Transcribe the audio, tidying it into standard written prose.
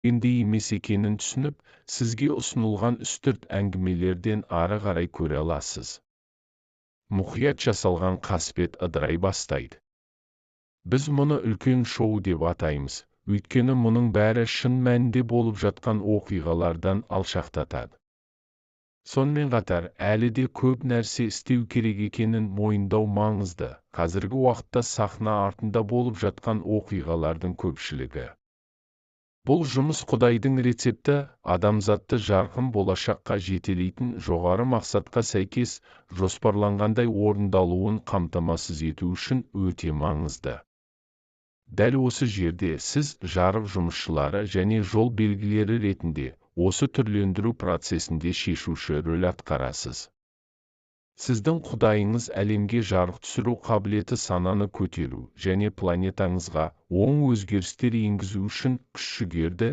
емес екенін түсініп, сізге ұсынылған үстірт әңгімелерден ары қарай көре аласыз. Мұқият жасалған қасбет ыдырай бастайды. Біз мұны үлкен шоу деп атаймыз, өйткені мұның бәрі шын мәнінде болып жатқан оқиғалардан алшақтатады. Сонымен қатар, әлі де көп нәрсе істеу керек екенін мойындау маңызды. Қазіргі уақытта сахна артында болып жатқан оқиғалардың көпшілігі. Бұл жұмыс Құдайдың рецепті, адамзатты жарқын болашаққа жетелейтін жоғары мақсатқа сәйкес жоспарланғандай орындалуын қамтамасыз ету үшін өте маңызды. Дәл осы жерде сіз жарық жұмысшылары және жол белгілері ретінде осы түрлендіру процесінде шешуші рөл атқарасыз. Сіздің Құдайыңыз әлемге жарық түсіру қабілеті сананы көтеру және планетаңызға оң өзгерістер енгізу үшін күш-жігерді